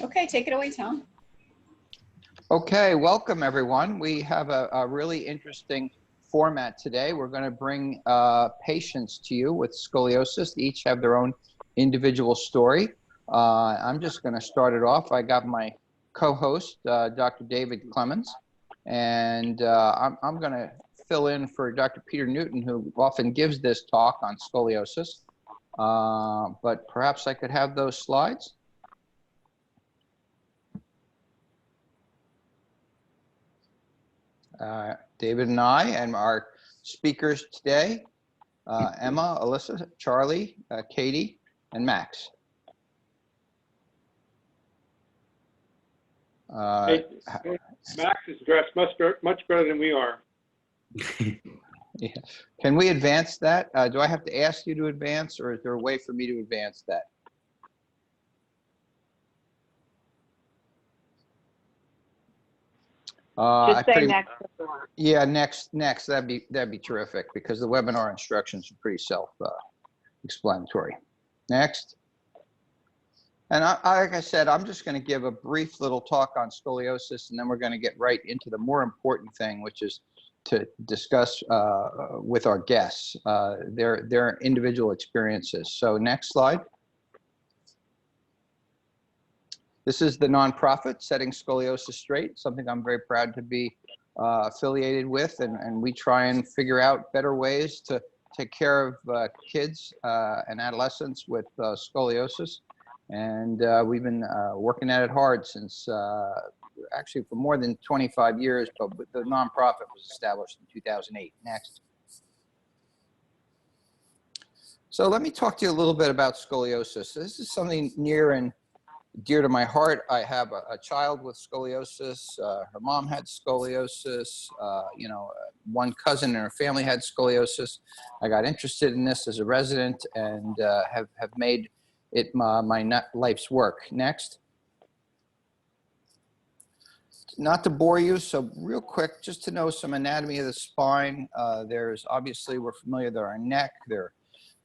Okay, take it away, Tom. Okay, welcome everyone. We have a really interesting format today. We're going to bring patients to you with scoliosis. They each have their own individual story. I'm just going to start it off. I got my co-host, Dr. David Clemens, and I'm going to fill in for Dr. Peter Newton, who often gives this talk on scoliosis. But perhaps I could have those slides. David and I and our speakers today, Emma, Alyssa, Charlie, Katie, and Max. Hey, Max is dressed much better than we are. Yeah. Can we advance that? Do I have to ask you to advance, or is there a way for me to advance that? Just say next. Yeah, next. That'd be terrific, because the webinar instructions are pretty self-explanatory. Next. And like I said, I'm just going to give a brief little talk on scoliosis, and then we're going to get right into the more important thing, which is to discuss with our guests their individual experiences. So next slide. This is the nonprofit Setting Scoliosis Straight, something I'm very proud to be affiliated with, and we try and figure out better ways to take care of kids and adolescents with scoliosis. And we've been working at it hard since actually for more than 25 years, but the nonprofit was established in 2008. Next. So let me talk to you a little bit about scoliosis. This is something near and dear to my heart. I have a child with scoliosis. Her mom had scoliosis. One cousin in her family had scoliosis. I got interested in this as a resident and have made it my life's work. Next. Not to bore you, so real quick, just to know some anatomy of the spine. There's obviously, we're familiar with our neck. There are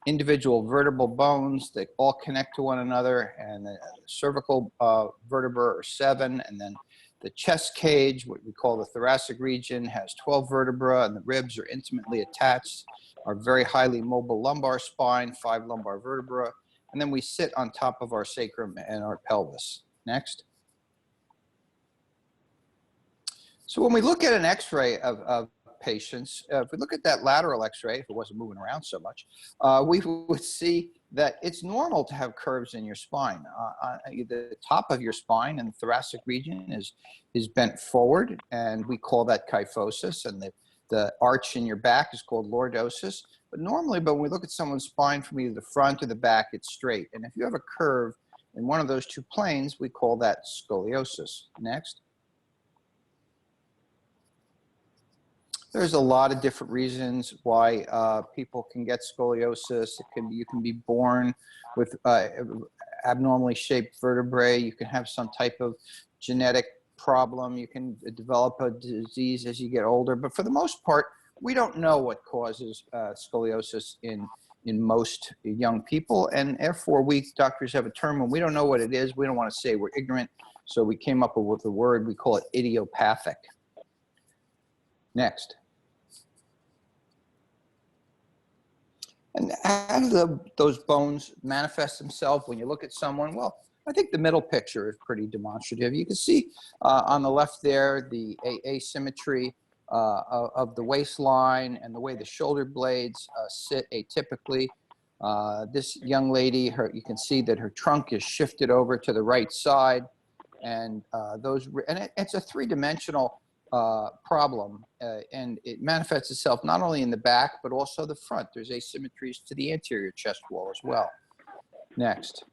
individual vertebral bones that all connect to one another, and the cervical vertebrae are 7, and then the chest cage, what we call the thoracic region, has 12 vertebrae, and the ribs are intimately attached. Our very highly mobile lumbar spine, 5 lumbar vertebrae, and then we sit on top of our sacrum and our pelvis. Next. So when we look at an x-ray of patients, if we look at that lateral x-ray, if it wasn't moving around so much, we would see that it's normal to have curves in your spine. The top of your spine and the thoracic region is bent forward, and we call that kyphosis, and the arch in your back is called lordosis. But normally, when we look at someone's spine from either the front or the back, it's straight. And if you have a curve in one of those two planes, we call that scoliosis. Next. There's a lot of different reasons why people can get scoliosis. You can be born with abnormally shaped vertebrae. You can have some type of genetic problem. You can develop a disease as you get older. But for the most part, we don't know what causes scoliosis in most young people. And therefore, we doctors have a term when we don't know what it is. We don't want to say we're ignorant. So we came up with a word. We call it idiopathic. Next. And how do those bones manifest themselves when you look at someone? Well, I think the middle picture is pretty demonstrative. You can see on the left there the asymmetry of the waistline and the way the shoulder blades sit atypically. This young lady, you can see that her trunk is shifted over to the right side, and it's a three-dimensional problem, and it manifests itself not only in the back but also the front. There's asymmetries to the anterior chest wall as well. Next.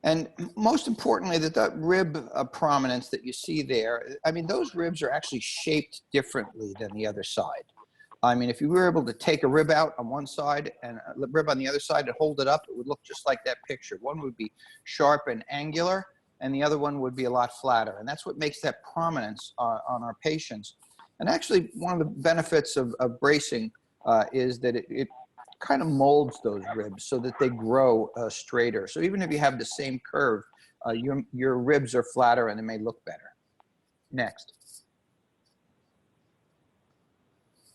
And most importantly, that rib prominence that you see there, I mean, those ribs are actually shaped differently than the other side. I mean, if you were able to take a rib out on one side and a rib on the other side and hold it up, it would look just like that picture. One would be sharp and angular, and the other one would be a lot flatter. And that's what makes that prominence on our patients. And actually, one of the benefits of bracing is that it kind of molds those ribs so that they grow straighter. So even if you have the same curve, your ribs are flatter and they may look better. Next.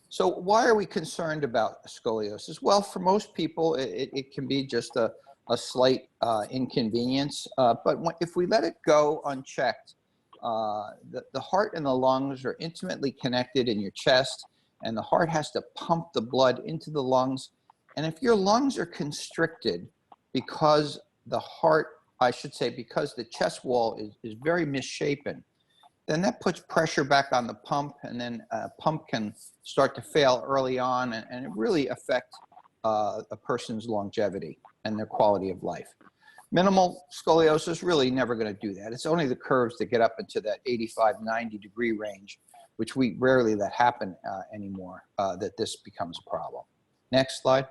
So why are we concerned about scoliosis? Well, for most people, it can be just a slight inconvenience. But if we let it go unchecked, the heart and the lungs are intimately connected in your chest, and the heart has to pump the blood into the lungs. And if your lungs are constricted because the heart, I should say, because the chest wall is very misshapen, then that puts pressure back on the pump, and then a pump can start to fail early on, and it really affects a person's longevity and their quality of life. Minimal scoliosis really never going to do that. It's only the curves that get up into that 85, 90 degree range, which we rarely let happen anymore, that this becomes a problem. Next slide.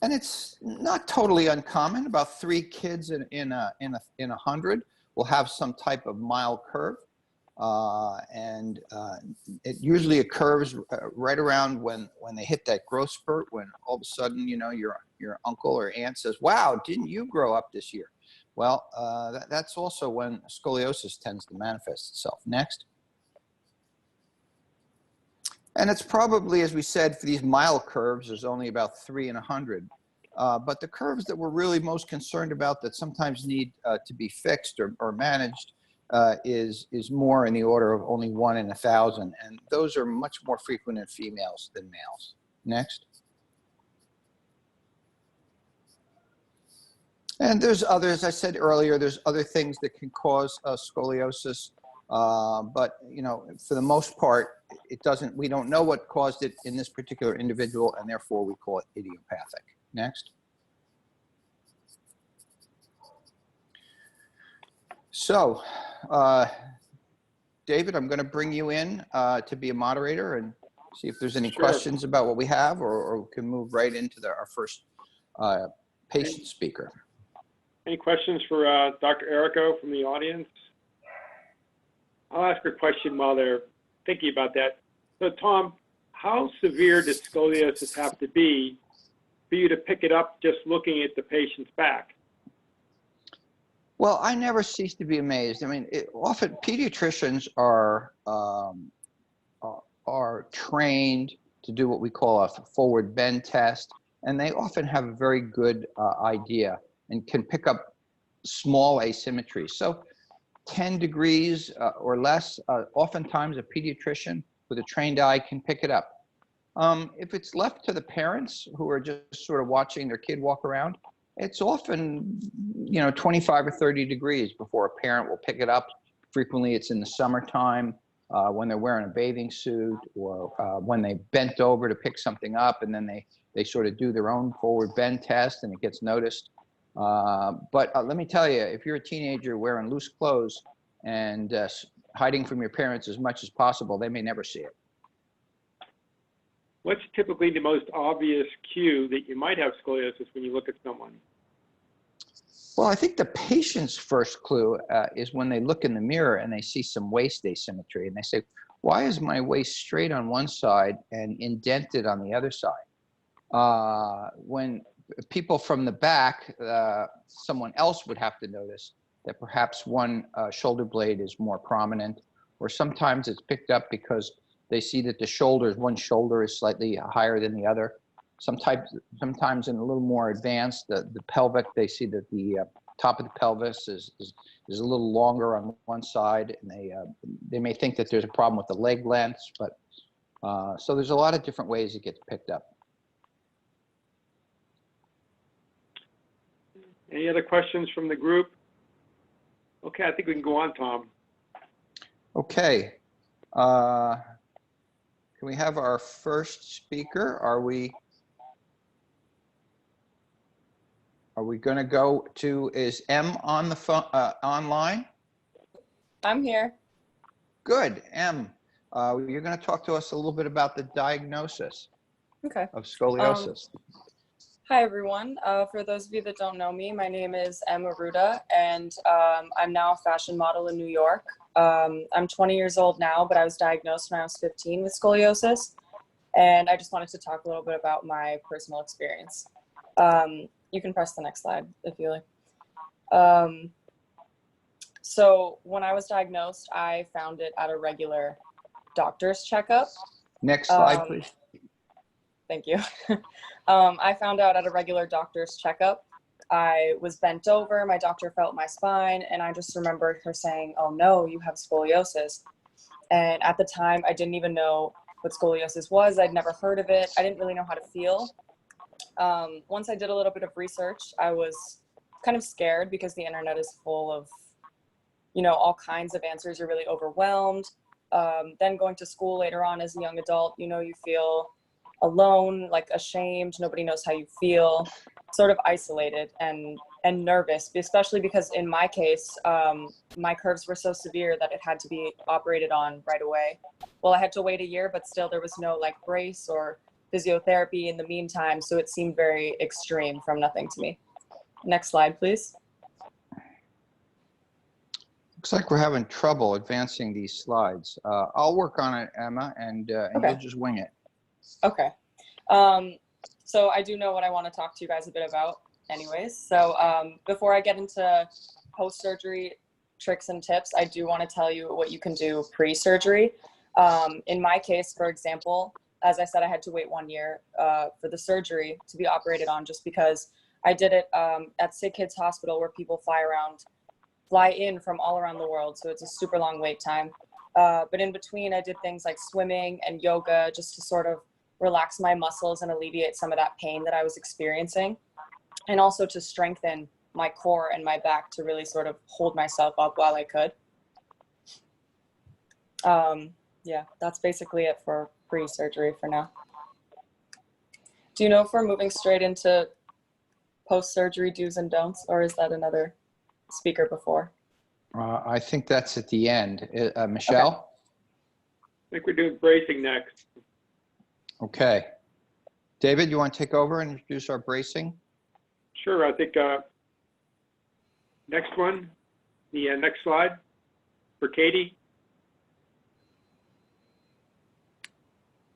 And it's not totally uncommon. About 3 kids in 100 will have some type of mild curve. It usually occurs right around when they hit that growth spurt, when all of a sudden, you know, your uncle or aunt says, wow, didn't you grow up this year? Well, that's also when scoliosis tends to manifest itself. Next. And it's probably, as we said, for these mild curves, there's only about 3 in 100. But the curves that we're really most concerned about that sometimes need to be fixed or managed is more in the order of only 1 in 1,000. And those are much more frequent in females than males. Next. And there's others, I said earlier, there's other things that can cause scoliosis. But, you know, for the most part, we don't know what caused it in this particular individual, and therefore we call it idiopathic. Next. So, David, I'm going to bring you in to be a moderator and see if there's any questions about what we have, or we can move right into our first patient speaker. Any questions for Dr. Errico from the audience? I'll ask her a question while they're thinking about that. So, Tom, how severe does scoliosis have to be for you to pick it up just looking at the patient's back? Well, I never cease to be amazed. I mean, often pediatricians are trained to do what we call a forward bend test, and they often have a very good idea and can pick up small asymmetries. So 10 degrees or less, oftentimes a pediatrician with a trained eye can pick it up. If it's left to the parents who are just sort of watching their kid walk around, it's often, you know, 25 or 30 degrees before a parent will pick it up. Frequently it's in the summertime when they're wearing a bathing suit, or when they bent over to pick something up, and then they sort of do their own forward bend test and it gets noticed. But let me tell you, if you're a teenager wearing loose clothes and hiding from your parents as much as possible, they may never see it. What's typically the most obvious cue that you might have scoliosis when you look at someone? Well, I think the patient's first clue is when they look in the mirror and they see some waist asymmetry, and they say, why is my waist straight on one side and indented on the other side? When people from the back, someone else would have to notice that perhaps one shoulder blade is more prominent, or sometimes it's picked up because they see that one shoulder is slightly higher than the other. Sometimes in a little more advanced, the pelvic, they see that the top of the pelvis is a little longer on one side, and they may think that there's a problem with the leg lengths, but so there's a lot of different ways it gets picked up. Any other questions from the group? Okay, I think we can go on, Tom. Okay. Can we have our first speaker? Are we going to go to, is M on the phone, online? I'm here. Good, M. You're going to talk to us a little bit about the diagnosis of scoliosis. Hi, everyone. For those of you that don't know me, my name is Emma Ruda, and I'm now a fashion model in New York. I'm 20 years old now, but I was diagnosed when I was 15 with scoliosis. And I just wanted to talk a little bit about my personal experience. You can press the next slide if you like. So when I was diagnosed, I found it at a regular doctor's checkup. Next slide, please. Thank you. I found out at a regular doctor's checkup. I was bent over, my doctor felt my spine, and I just remembered her saying, "Oh no, you have scoliosis." And at the time, I didn't even know what scoliosis was. I'd never heard of it. I didn't really know how to feel. Once I did a little bit of research, I was kind of scared because the internet is full of, all kinds of answers. You're really overwhelmed. Then going to school later on as a young adult, you feel alone, like ashamed. Nobody knows how you feel, sort of isolated and nervous, especially because in my case, my curves were so severe that it had to be operated on right away. Well, I had to wait a year, but still there was no brace or physiotherapy in the meantime. So it seemed very extreme from nothing to me. Next slide, please. Looks like we're having trouble advancing these slides. I'll work on it, Emma, and Okay. you'll just wing it. Okay. So I do know what I want to talk to you guys a bit about anyways. So before I get into post-surgery tricks and tips, I do want to tell you what you can do pre-surgery. In my case, for example, as I said, I had to wait 1 year for the surgery to be operated on just because I did it at Sick Kids Hospital where people fly in from all around the world. So it's a super long wait time. But in between, I did things like swimming and yoga just to sort of relax my muscles and alleviate some of that pain that I was experiencing. And also to strengthen my core and my back to really sort of hold myself up while I could. Yeah, that's basically it for pre-surgery for now. Do you know if we're moving straight into post-surgery do's and don'ts, or is that another speaker before? I think that's at the end. Michelle? Okay. I think we're doing bracing next. Okay. David, you want to take over and introduce our bracing? Sure, I think next one, the next slide for Katie.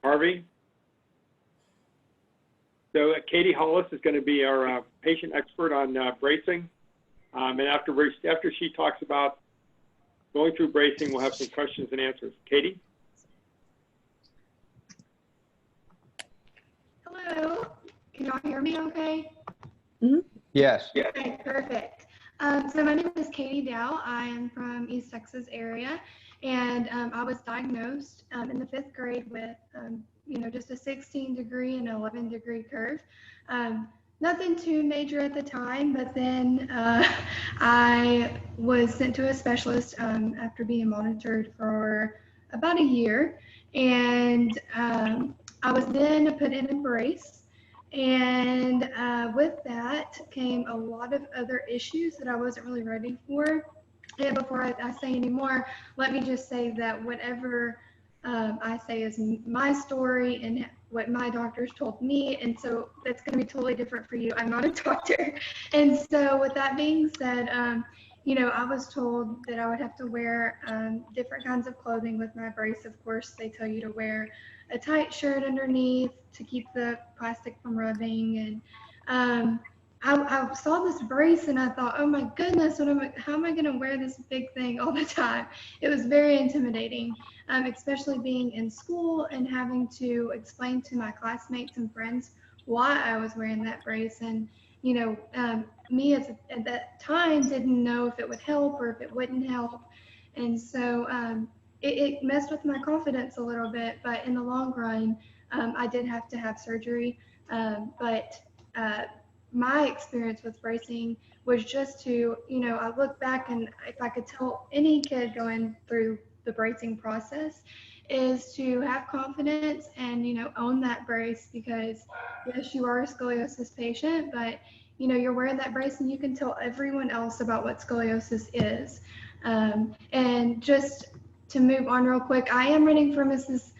Harvey. So Katie Hollis is going to be our patient expert on bracing. And after she talks about going through bracing, we'll have some questions and answers. Katie? Hello, can y'all hear me okay? Mm-hmm. Yes. Yeah. Okay, perfect. So my name is Katie Dow. I am from East Texas area, and I was diagnosed in the 5th grade with, just a 16-degree and 11-degree curve. Nothing too major at the time, but then I was sent to a specialist after being monitored for about a year, and I was then put in a brace. And with that came a lot of other issues that I wasn't really ready for. And before I say any more, let me just say that whatever I say is my story and what my doctors told me. And so that's going to be totally different for you. I'm not a doctor. And so with that being said, I was told that I would have to wear different kinds of clothing with my brace. Of course, they tell you to wear a tight shirt underneath to keep the plastic from rubbing. And I saw this brace and I thought, oh my goodness, how am I going to wear this big thing all the time? It was very intimidating, especially being in school and having to explain to my classmates and friends why I was wearing that brace. And, me at that time didn't know if it would help or if it wouldn't help. And so it messed with my confidence a little bit, but in the long run, I did have to have surgery. But my experience with bracing was just to, I look back and if I could tell any kid going through the bracing process is to have confidence and, own that brace because yes, you are a scoliosis patient, but you're wearing that brace and you can tell everyone else about what scoliosis is. And just to move on real quick, I am running for Mrs.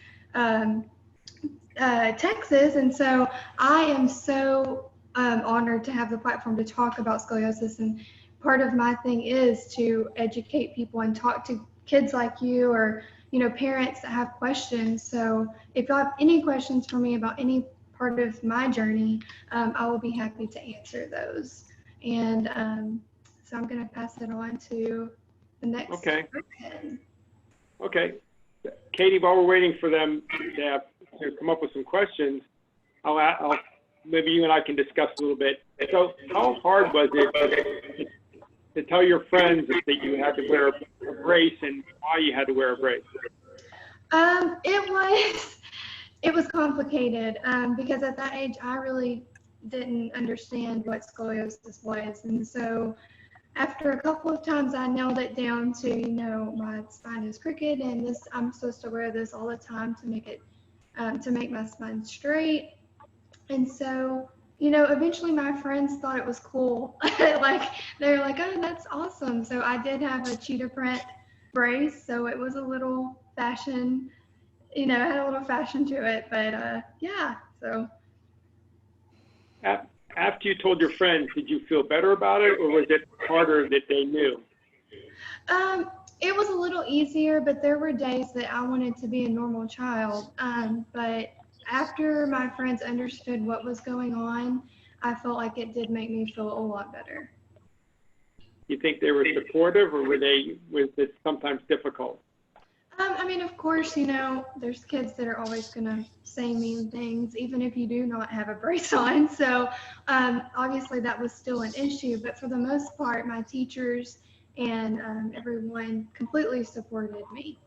Texas, and so I am so honored to have the platform to talk about scoliosis. And part of my thing is to educate people and talk to kids like you or parents that have questions. So if you have any questions for me about any part of my journey, I will be happy to answer those. And so I'm going to pass it on to the next person. Okay. Katie, while we're waiting for them to come up with some questions, I'll maybe you and I can discuss a little bit. So how hard was it to tell your friends that you had to wear a brace and why you had to wear a brace? It was complicated because at that age I really didn't understand what scoliosis was, and so after a couple of times I nailed it down to my spine is crooked and I'm supposed to wear this all the time to make my spine straight. And so eventually my friends thought it was cool. Like they were like, oh, that's awesome. So I did have a cheetah print brace, so it was a little fashion, had a little fashion to it, but yeah, so. After you told your friends, did you feel better about it, or was it harder that they knew? It was a little easier, but there were days that I wanted to be a normal child. But after my friends understood what was going on, I felt like it did make me feel a lot better. You think they were supportive, or was it sometimes difficult? I mean, of course, there's kids that are always going to say mean things, even if you do not have a brace on. So obviously that was still an issue. But for the most part, my teachers and everyone completely supported me.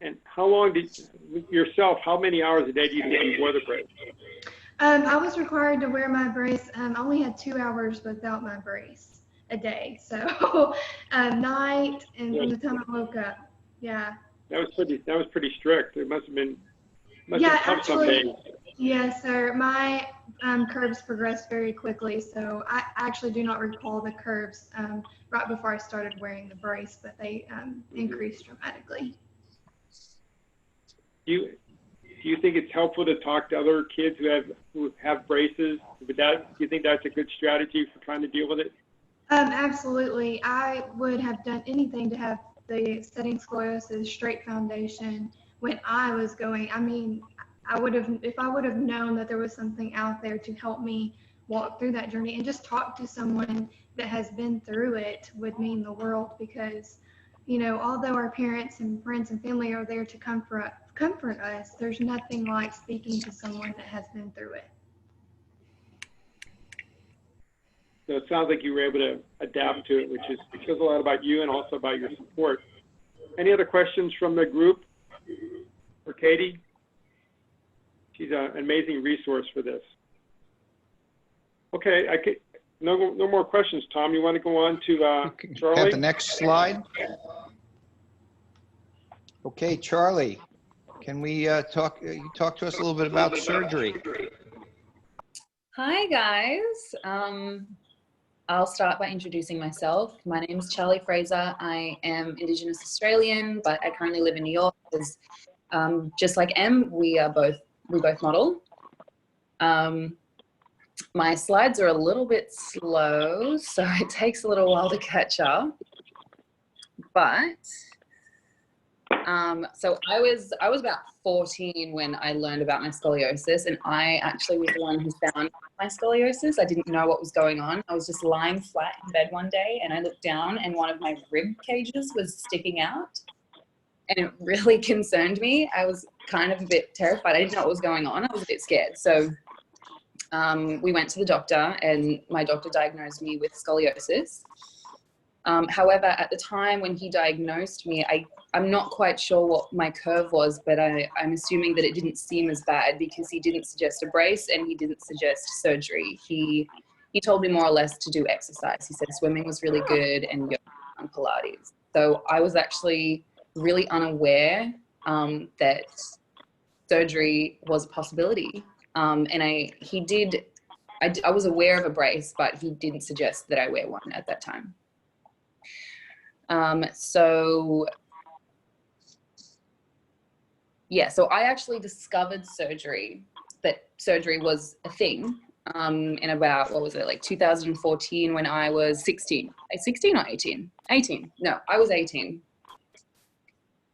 And how many hours a day do you think you wore the brace? I was required to wear my brace. I only had 2 hours without my brace a day. So night and from the time I woke up. Yeah. That was pretty strict. It must have been tough some actually, days. yes, sir. My curves progressed very quickly, so I actually do not recall the curves right before I started wearing the brace, but they increased dramatically. Do you think it's helpful to talk to other kids who have braces? Do you think that's a good strategy for trying to deal with it? Absolutely. I would have done anything to have the Studying Scoliosis Straight Foundation when I was going. I mean, if I would have known that there was something out there to help me walk through that journey and just talk to someone that has been through it would mean the world, because, although our parents and friends and family are there to comfort us, there's nothing like speaking to someone that has been through it. So it sounds like you were able to adapt to it, which says a lot about you and also about your support. Any other questions from the group for Katie? She's an amazing resource for this. Okay, no more questions, Tom. You want to go on to Charlie? Have the next slide. Okay, Charlie, can we talk to us a little bit about surgery? Hi, guys. I'll start by introducing myself. My name is Charlie Fraser. I am Indigenous Australian, but I currently live in New York. Just like Em, we both model. My slides are a little bit slow, so it takes a little while to catch up. But so I was about 14 when I learned about my scoliosis, and I actually was the one who found my scoliosis. I didn't know what was going on. I was just lying flat in bed one day, and I looked down, and one of my rib cages was sticking out, and it really concerned me. I was kind of a bit terrified. I didn't know what was going on. I was a bit scared. So we went to the doctor, and my doctor diagnosed me with scoliosis. However, at the time when he diagnosed me, I'm not quite sure what my curve was, but I'm assuming that it didn't seem as bad because he didn't suggest a brace and he didn't suggest surgery. He told me more or less to do exercise. He said swimming was really good and yoga and Pilates. So I was actually really unaware that surgery was a possibility. And I was aware of a brace, but he didn't suggest that I wear one at that time. So I actually discovered that surgery was a thing in about, what was it, like 2014 when I was 16. 16 or 18? 18. No, I was 18.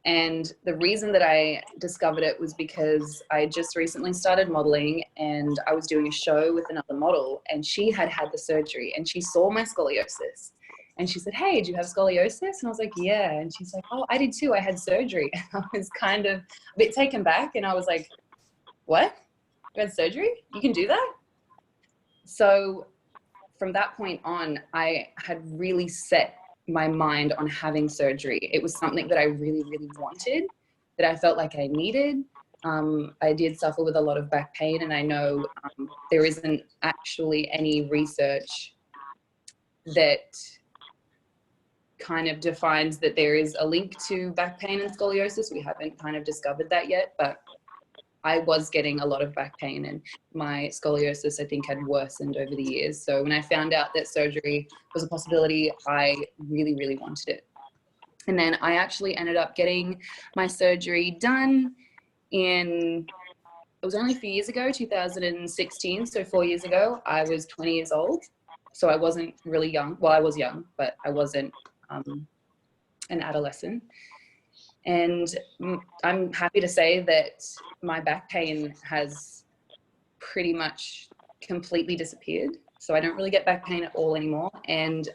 And the reason that I discovered it was because I just recently started modeling, and I was doing a show with another model, and she had had the surgery, and she saw my scoliosis. And she said, "Hey, do you have scoliosis?" And I was like, "Yeah." And she's like, "Oh, I did too. I had surgery." And I was kind of a bit taken back, and I was like, "What? You had surgery? You can do that?" So from that point on, I had really set my mind on having surgery. It was something that I really, really wanted, that I felt like I needed. I did suffer with a lot of back pain, and I know there isn't actually any research that kind of defines that there is a link to back pain and scoliosis. We haven't kind of discovered that yet, but I was getting a lot of back pain, and my scoliosis, I think, had worsened over the years. So when I found out that surgery was a possibility, I really, really wanted it. And then I actually ended up getting my surgery done it was only a few years ago, 2016. So 4 years ago, I was 20 years old. So I wasn't really young. Well, I was young, but I wasn't an adolescent. And I'm happy to say that my back pain has pretty much completely disappeared. So I don't really get back pain at all anymore. And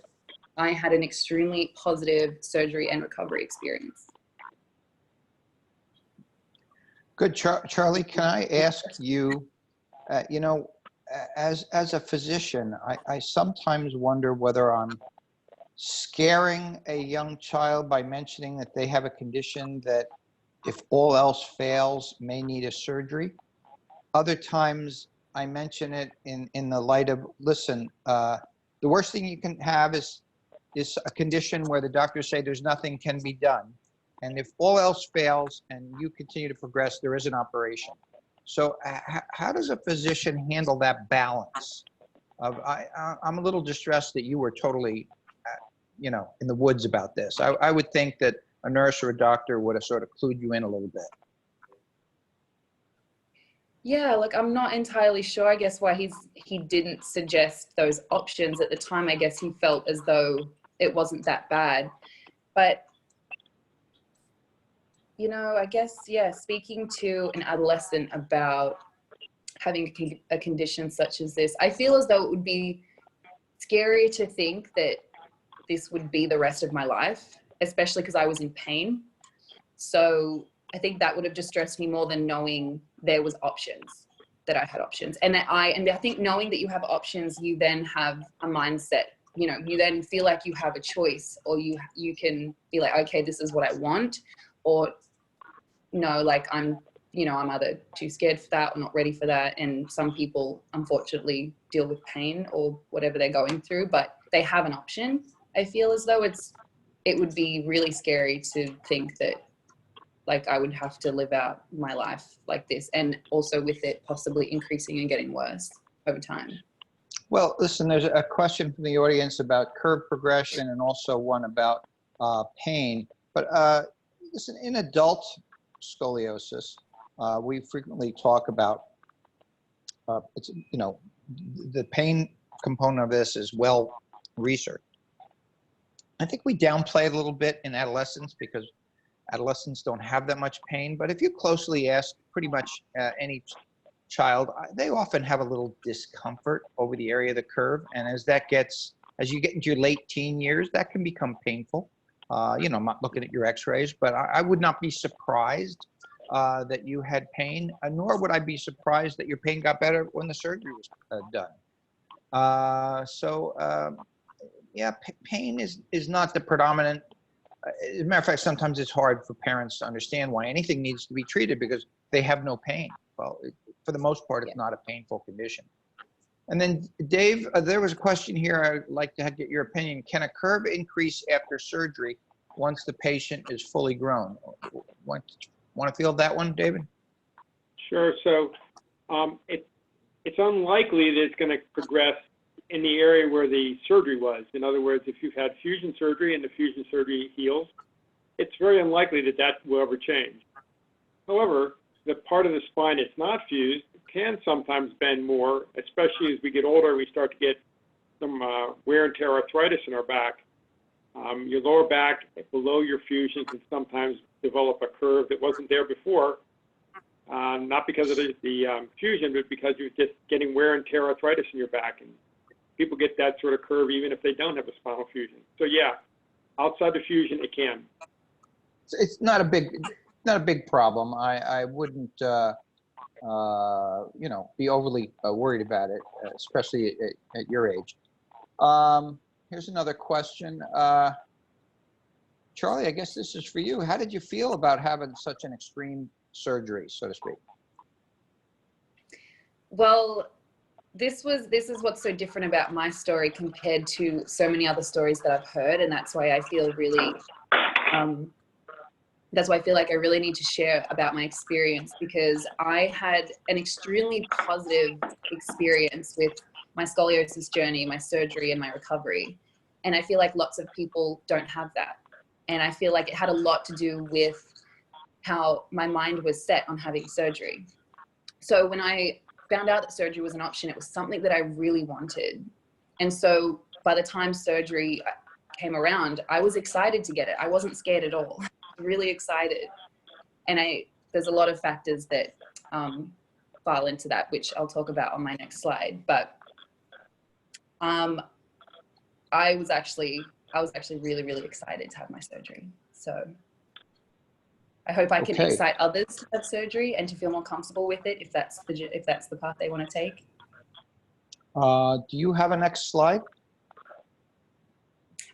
I had an extremely positive surgery and recovery experience. Good. Charlie, can I ask you, you know, as a physician, I sometimes wonder whether I'm scaring a young child by mentioning that they have a condition that, if all else fails, may need a surgery. Other times I mention it in the light of, listen, the worst thing you can have is a condition where the doctors say there's nothing can be done. And if all else fails and you continue to progress, there is an operation. So how does a physician handle that balance? I'm a little distressed that you were totally, you know, in the woods about this. I would think that a nurse or a doctor would have sort of clued you in a little bit. Yeah, like I'm not entirely sure, I guess, why he didn't suggest those options at the time. I guess he felt as though it wasn't that bad. But, you know, I guess, yeah, speaking to an adolescent about having a condition such as this, I feel as though it would be scary to think that this would be the rest of my life, especially because I was in pain. So I think that would have distressed me more than knowing there was options, that I had options. And I think knowing that you have options, you then have a mindset, you know, you then feel like you have a choice, or you can be like, okay, this is what I want, or no, like I'm either too scared for that or not ready for that. And some people unfortunately deal with pain or whatever they're going through, but they have an option. I feel as though it would be really scary to think that like I would have to live out my life like this, and also with it possibly increasing and getting worse over time. Well, listen, there's a question from the audience about curve progression and also one about pain. But listen, in adult scoliosis, we frequently talk about it's, you know, the pain component of this is well researched. I think we downplay it a little bit in adolescence because adolescents don't have that much pain. But if you closely ask pretty much any child, they often have a little discomfort over the area of the curve. And as you get into your late teen years, that can become painful. You know, I'm not looking at your x-rays, but I would not be surprised that you had pain, nor would I be surprised that your pain got better when the surgery was done. Yeah, pain is not the predominant. As a matter of fact, sometimes it's hard for parents to understand why anything needs to be treated because they have no pain. Well, for the most part, it's not a painful condition. And then, Dave, there was a question here I'd like to get your opinion. Can a curve increase after surgery once the patient is fully grown? Want to field that one, David? Sure. So it's unlikely that it's going to progress in the area where the surgery was. In other words, if you've had fusion surgery and the fusion surgery heals, it's very unlikely that that will ever change. However, the part of the spine that's not fused can sometimes bend more, especially as we get older, we start to get some wear and tear arthritis in our back. Your lower back below your fusion can sometimes develop a curve that wasn't there before, not because of the fusion, but because you're just getting wear and tear arthritis in your back. And people get that sort of curve even if they don't have a spinal fusion. So yeah, outside the fusion, it can. It's not a big problem. I wouldn't, be overly worried about it, especially at your age. Here's another question. Charlie, I guess this is for you. How did you feel about having such an extreme surgery, so to speak? Well, this is what's so different about my story compared to so many other stories that I've heard, and that's why I feel really, that's why I feel like I really need to share about my experience, because I had an extremely positive experience with my scoliosis journey, my surgery, and my recovery. And I feel like lots of people don't have that. And I feel like it had a lot to do with how my mind was set on having surgery. So when I found out that surgery was an option, it was something that I really wanted. And so by the time surgery came around, I was excited to get it. I wasn't scared at all. Really excited. And there's a lot of factors that fall into that, which I'll talk about on my next slide. But I was actually really, really excited to have my surgery. So I hope I can excite others to have surgery and to feel more comfortable with it if that's the path they want to take. Do you have a next slide?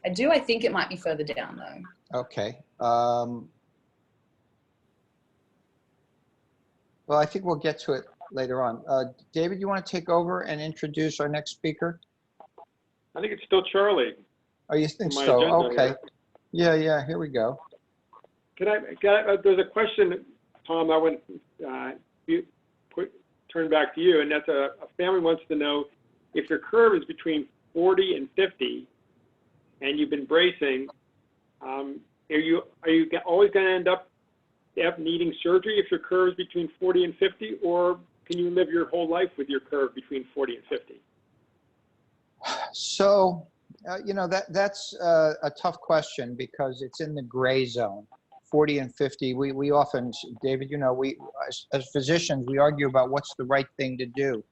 I do. I think it might be further down though. Okay. Well, I think we'll get to it later on. David, you want to take over and introduce our next speaker? I think it's still Charlie. Oh, you think so? Okay. Here. Yeah, here we go. There's a question, Tom, I want to turn back to you, and that's a family wants to know if your curve is between 40 and 50, and you've been bracing, are you always going to end up needing surgery if your curve is between 40 and 50, or can you live your whole life with your curve between 40 and 50? So, that's a tough question because it's in the gray zone. 40 and 50, we often, David, we as physicians, we argue about what's the right thing to do.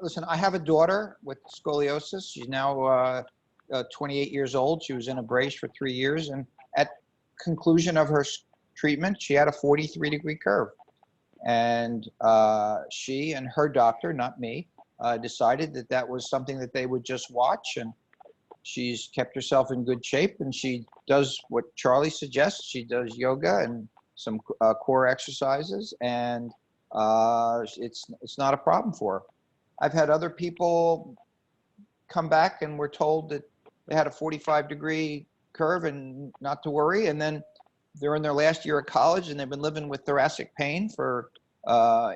Listen, I have a daughter with scoliosis. She's now 28 years old. She was in a brace for 3 years, and at conclusion of her treatment, she had a 43-degree curve. And she and her doctor, not me, decided that that was something that they would just watch, and she's kept herself in good shape, and she does what Charlie suggests. She does yoga and some core exercises, and it's not a problem for her. I've had other people come back and were told that they had a 45-degree curve and not to worry, and then they're in their last year of college and they've been living with thoracic pain for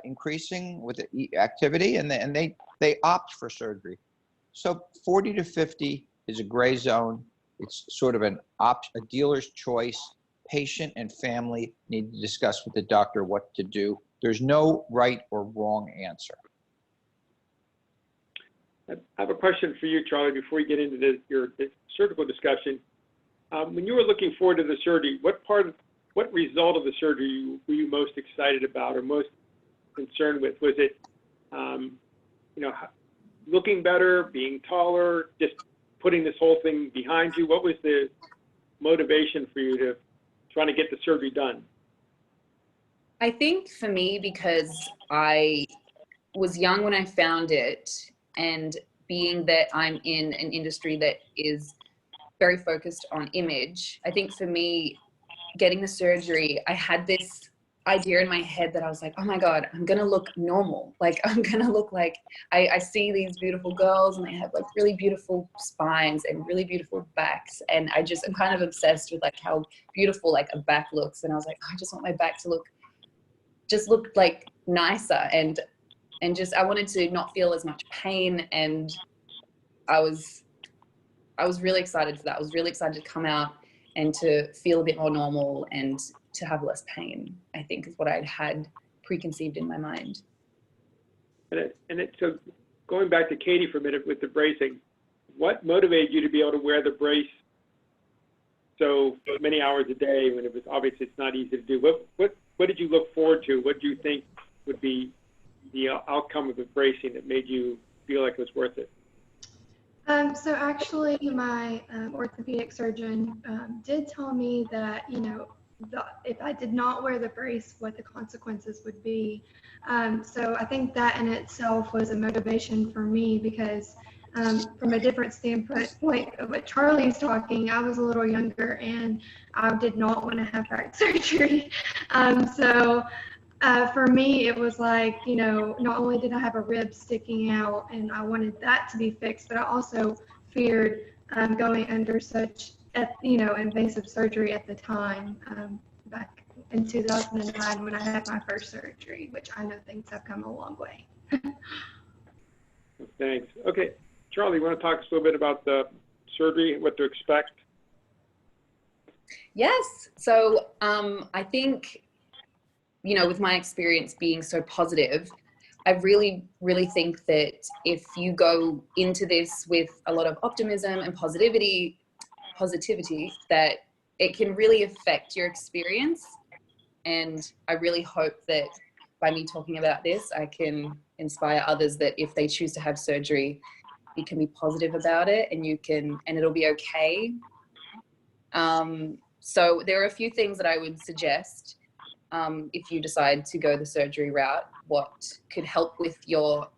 increasing with activity, and they opt for surgery. So 40 to 50 is a gray zone. It's sort of a dealer's choice. Patient and family need to discuss with the doctor what to do. There's no right or wrong answer. I have a question for you, Charlie, before you get into your surgical discussion. When you were looking forward to the surgery, what result of the surgery were you most excited about or most concerned with? Was it, looking better, being taller, just putting this whole thing behind you? What was the motivation for you to trying to get the surgery done? I think for me, because I was young when I found it, and being that I'm in an industry that is very focused on image, I think for me, getting the surgery, I had this idea in my head that I was like, oh my God, I'm gonna look normal. Like I'm gonna look like, I see these beautiful girls and they have like really beautiful spines and really beautiful backs. And I'm kind of obsessed with like how beautiful like a back looks. And I was like, I just want my back to look like nicer. And just, I wanted to not feel as much pain. And I was really excited for that. I was really excited to come out and to feel a bit more normal and to have less pain, I think, is what I'd had preconceived in my mind. So going back to Katie for a minute with the bracing, what motivated you to be able to wear the brace so many hours a day when it was obviously it's not easy to do. What did you look forward to? What do you think would be the outcome of the bracing that made you feel like it was worth it? So actually, my orthopedic surgeon did tell me that, if I did not wear the brace, what the consequences would be. So I think that in itself was a motivation for me because from a different standpoint of what Charlie's talking, I was a little younger and I did not want to have back surgery. So for me, it was like, not only did I have a rib sticking out and I wanted that to be fixed, but I also feared going under such, invasive surgery at the time, back in 2009 when I had my first surgery, which I know things have come a long way. Thanks. Okay, Charlie, you want to talk a little bit about the surgery, what to expect? Yes. So I think, with my experience being so positive, I really, really think that if you go into this with a lot of optimism and positivity, that it can really affect your experience. And I really hope that by me talking about this, I can inspire others that if they choose to have surgery, you can be positive about it and it'll be okay. So there are a few things that I would suggest if you decide to go the surgery route, what could help with your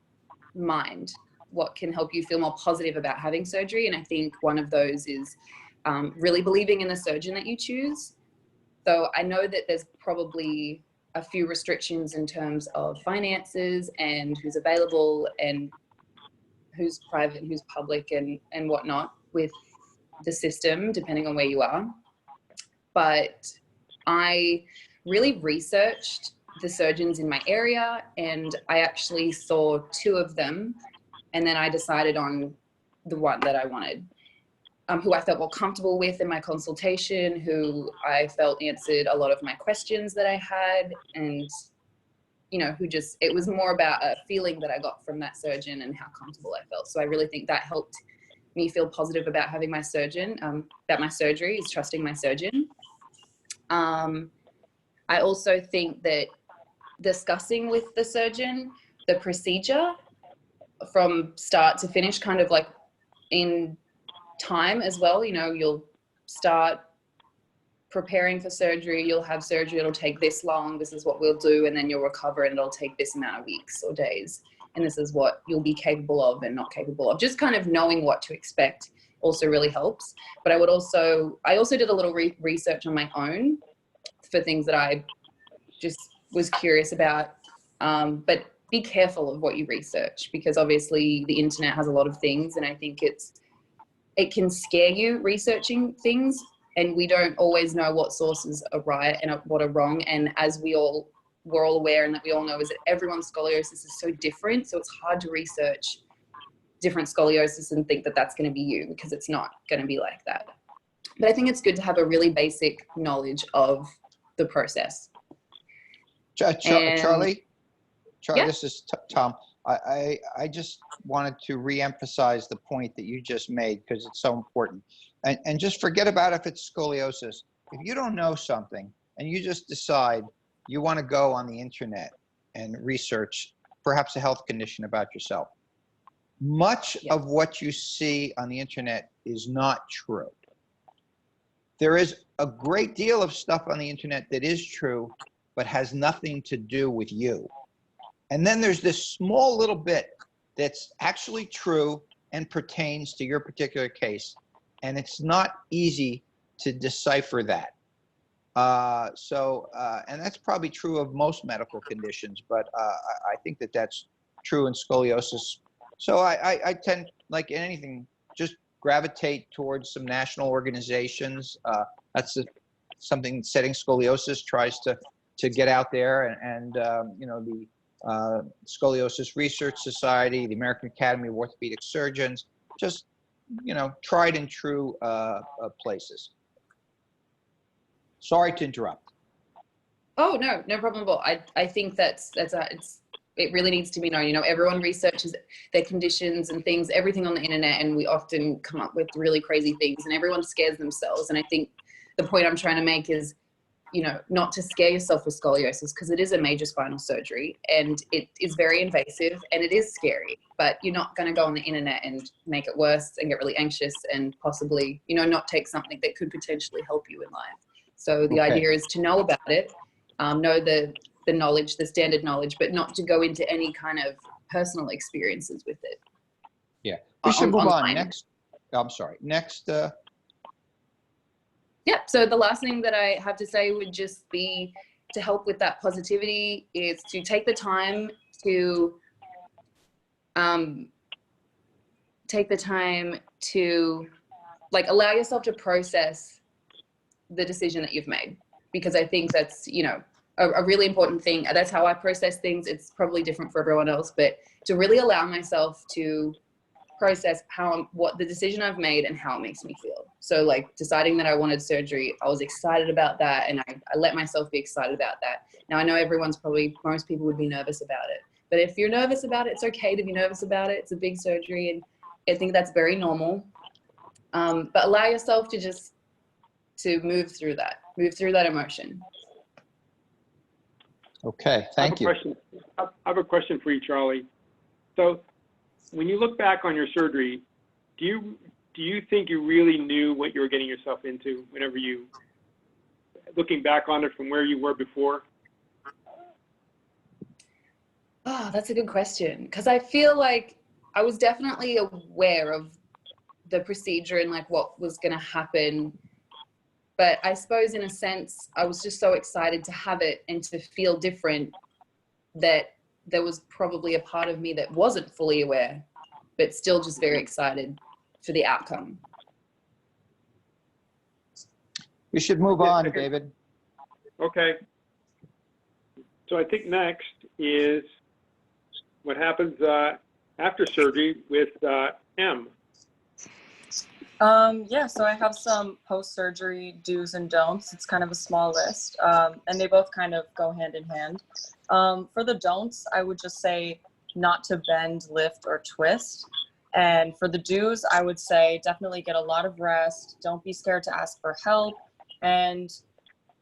mind, what can help you feel more positive about having surgery. And I think one of those is really believing in the surgeon that you choose. So I know that there's probably a few restrictions in terms of finances and who's available and who's private, who's public and whatnot with the system, depending on where you are. But I really researched the surgeons in my area and I actually saw 2 of them. And then I decided on the one that I wanted, who I felt more comfortable with in my consultation, who I felt answered a lot of my questions that I had, and, it was more about a feeling that I got from that surgeon and how comfortable I felt. So I really think that helped me feel positive about having my surgeon, about my surgery, is trusting my surgeon. I also think that discussing with the surgeon the procedure from start to finish, kind of like in time as well, you'll start preparing for surgery, you'll have surgery, it'll take this long, this is what we'll do, and then you'll recover and it'll take this amount of weeks or days, and this is what you'll be capable of and not capable of. Just kind of knowing what to expect also really helps. But I also did a little research on my own for things that I just was curious about, but be careful of what you research, because obviously the internet has a lot of things, and I think it can scare you researching things, and we don't always know what sources are right and what are wrong. And as we're all aware and that we all know, is that everyone's scoliosis is so different, so it's hard to research different scoliosis and think that that's going to be you, because it's not going to be like that. But I think it's good to have a really basic knowledge of the process. Charlie, Yeah. This is Tom. I just wanted to reemphasize the point that you just made, because it's so important. And just forget about if it's scoliosis. If you don't know something and you just decide you want to go on the internet and research perhaps a health condition about yourself, much of what you see on the internet is not true. There is a great deal of stuff on the internet that is true, but has nothing to do with you. And then there's this small little bit that's actually true and pertains to your particular case. And it's not easy to decipher that. And that's probably true of most medical conditions, but I think that that's true in scoliosis. So I tend, like in anything, just gravitate towards some national organizations. That's something Setting Scoliosis tries to get out there, and the Scoliosis Research Society, the American Academy of Orthopedic Surgeons, just tried and true places. Sorry to interrupt. Oh, no problem at all. I think it really needs to be known. Everyone researches their conditions and things, everything on the internet, and we often come up with really crazy things, and everyone scares themselves. And I think the point I'm trying to make is, you know, not to scare yourself with scoliosis, because it is a major spinal surgery and it is very invasive and it is scary, but you're not going to go on the internet and make it worse and get really anxious and possibly, you know, not take something that could potentially help you in life. So the idea is to know about it, know the knowledge, the standard knowledge, but not to go into any kind of personal experiences with it. Yeah. We should move on. Online. Next. I'm sorry. Next. Yeah, so the last thing that I have to say would just be to help with that positivity is to take the time to like allow yourself to process the decision that you've made, because I think that's, you know, a really important thing. That's how I process things. It's probably different for everyone else, but to really allow myself to process what the decision I've made and how it makes me feel. So like deciding that I wanted surgery, I was excited about that, and I let myself be excited about that. Now I know most people would be nervous about it, but if you're nervous about it, it's okay to be nervous about it. It's a big surgery, and I think that's very normal. But allow yourself to move through that emotion. Okay. Thank you. I have a question for you, Charlie. So when you look back on your surgery, do you think you really knew what you were getting yourself into whenever looking back on it from where you were before? Oh, that's a good question, because I feel like I was definitely aware of the procedure and like what was going to happen. But I suppose in a sense, I was just so excited to have it and to feel different that there was probably a part of me that wasn't fully aware, but still just very excited for the outcome. We should move on, David. Okay. So I think next is what happens after surgery with M. Yeah, so I have some post-surgery do's and don'ts. It's kind of a small list, and they both kind of go hand in hand. For the don'ts, I would just say not to bend, lift, or twist. And for the do's, I would say definitely get a lot of rest. Don't be scared to ask for help, and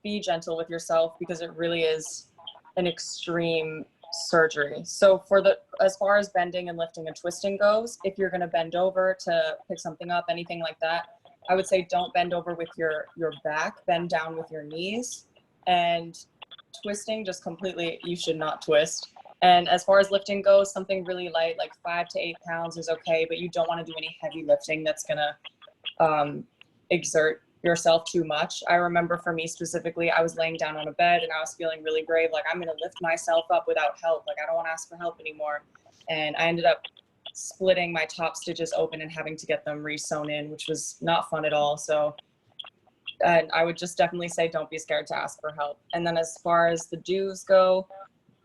be gentle with yourself, because it really is an extreme surgery. So as far as bending and lifting and twisting goes, if you're going to bend over to pick something up, anything like that, I would say don't bend over with your back, bend down with your knees. And twisting, just completely, you should not twist. And as far as lifting goes, something really light, like 5 to 8 pounds is okay, but you don't want to do any heavy lifting that's going to exert yourself too much. I remember for me specifically, I was laying down on a bed and I was feeling really brave, like I'm going to lift myself up without help, like I don't want to ask for help anymore. And I ended up splitting my top stitches open and having to get them re-sewn in, which was not fun at all. So and I would just definitely say don't be scared to ask for help. And then as far as the do's go,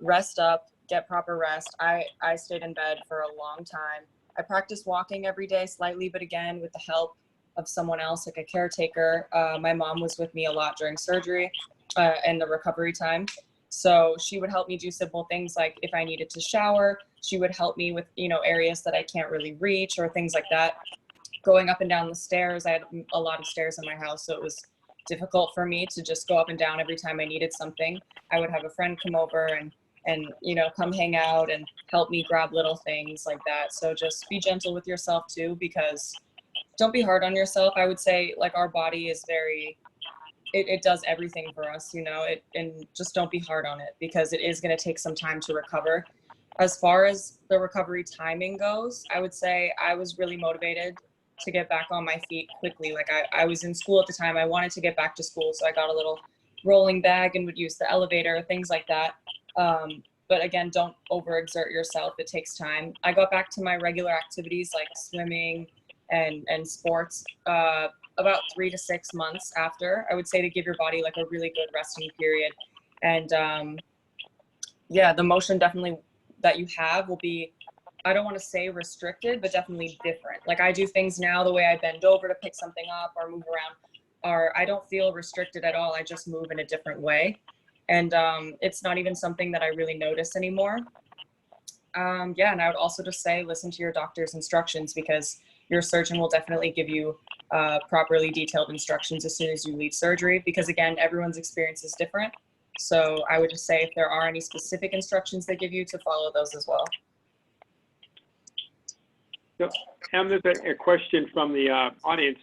rest up, get proper rest. I stayed in bed for a long time. I practiced walking every day slightly, but again, with the help of someone else, like a caretaker. My mom was with me a lot during surgery and the recovery time. So she would help me do simple things like if I needed to shower, she would help me with, you know, areas that I can't really reach or things like that. Going up and down the stairs, I had a lot of stairs in my house, so it was difficult for me to just go up and down every time I needed something. I would have a friend come over and you know, come hang out and help me grab little things like that. So just be gentle with yourself too, because don't be hard on yourself. I would say, like, our body is very, it does everything for us, you know, and just don't be hard on it, because it is going to take some time to recover. As far as the recovery timing goes, I would say I was really motivated to get back on my feet quickly. Like I was in school at the time. I wanted to get back to school, so I got a little rolling bag and would use the elevator, things like that. But again, don't overexert yourself. It takes time. I got back to my regular activities like swimming and sports about 3 to 6 months after. I would say to give your body like a really good resting period. And yeah, the motion definitely that you have will be, I don't want to say restricted, but definitely different. Like I do things now the way I bend over to pick something up or move around, or I don't feel restricted at all. I just move in a different way. And it's not even something that I really notice anymore. Yeah, and I would also just say listen to your doctor's instructions, because your surgeon will definitely give you properly detailed instructions as soon as you leave surgery, because again, everyone's experience is different. So I would just say if there are any specific instructions they give you, to follow those as well. So, there's a question from the audience.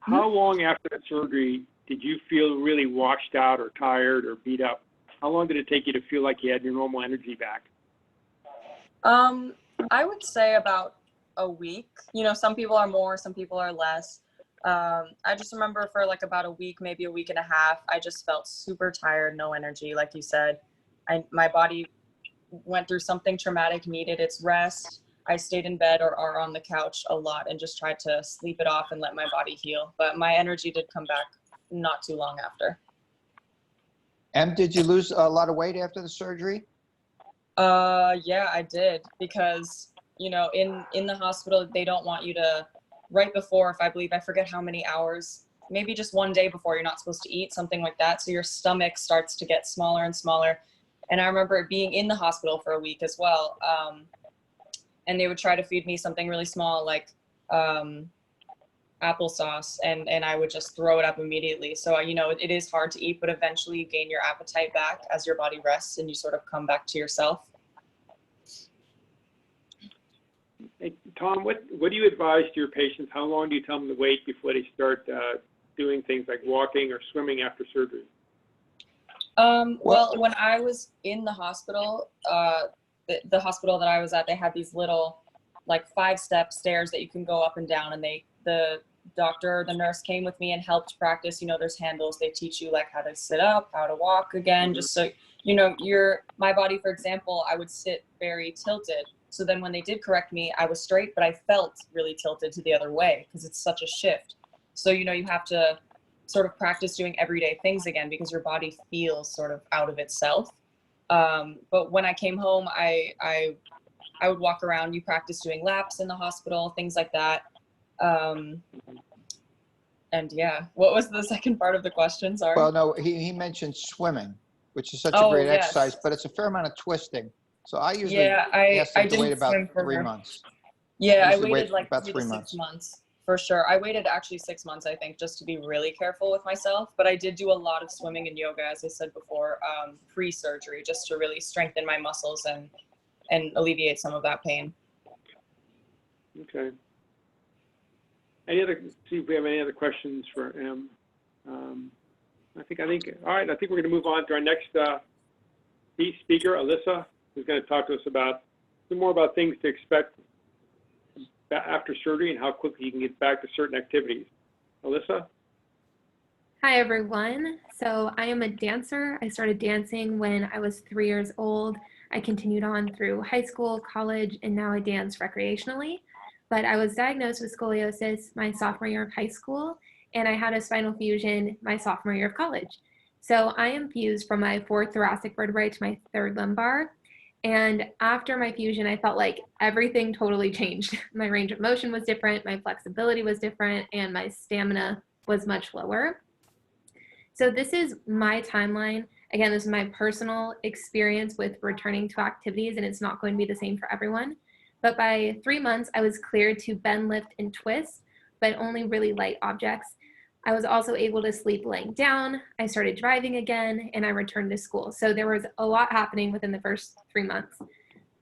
How long after that surgery did you feel really washed out or tired or beat up? How long did it take you to feel like you had your normal energy back? I would say about a week. You know, some people are more, some people are less. I just remember for like about a week, maybe a week and a half, I just felt super tired, no energy. Like you said, my body went through something traumatic, needed its rest. I stayed in bed or on the couch a lot and just tried to sleep it off and let my body heal. But my energy did come back not too long after. Did you lose a lot of weight after the surgery? Yeah, I did, because, you know, in the hospital, they don't want you to, right before, if I believe, I forget how many hours, maybe just one day before, you're not supposed to eat, something like that. So your stomach starts to get smaller and smaller. And I remember being in the hospital for a week as well. And they would try to feed me something really small, like applesauce, and I would just throw it up immediately. So, you know, it is hard to eat, but eventually you gain your appetite back as your body rests and you sort of come back to yourself. Hey, Tom, what do you advise to your patients? How long do you tell them to wait before they start doing things like walking or swimming after surgery? Well, when I was in the hospital, the hospital that I was at, they had these little like 5-step stairs that you can go up and down, and the doctor, the nurse came with me and helped practice. You know, there's handles, they teach you like how to sit up, how to walk again, just so, you know, my body, for example, I would sit very tilted. So then when they did correct me, I was straight, but I felt really tilted to the other way because it's such a shift. So, you know, you have to sort of practice doing everyday things again because your body feels sort of out of itself. But when I came home, I would walk around. You practice doing laps in the hospital, things like that. And yeah, what was the second part of the question? Sorry. Well, no, he mentioned swimming, which is such a great exercise, but it's a fair amount of twisting. So I usually ask them to wait about 3 months. Yeah, I waited like about 3 to 6 months for sure. I waited actually 6 months, I think, just to be really careful with myself. But I did do a lot of swimming and yoga, as I said before, pre-surgery, just to really strengthen my muscles and alleviate some of that pain. Okay. See if we have any other questions for Em. I think, all right, I think we're going to move on to our next speaker, Alyssa, who's going to talk to us about some more about things to expect after surgery and how quickly you can get back to certain activities. Alyssa? Hi, everyone. So I am a dancer. I started dancing when I was 3 years old. I continued on through high school, college, and now I dance recreationally. But I was diagnosed with scoliosis my sophomore year of high school, and I had a spinal fusion my sophomore year of college. So I am fused from my 4th thoracic vertebrae to my 3rd lumbar. And after my fusion, I felt like everything totally changed. My range of motion was different, my flexibility was different, and my stamina was much lower. So this is my timeline. Again, this is my personal experience with returning to activities, and it's not going to be the same for everyone. But by 3 months, I was cleared to bend, lift, and twist, but only really light objects. I was also able to sleep laying down. I started driving again, and I returned to school. So there was a lot happening within the first 3 months.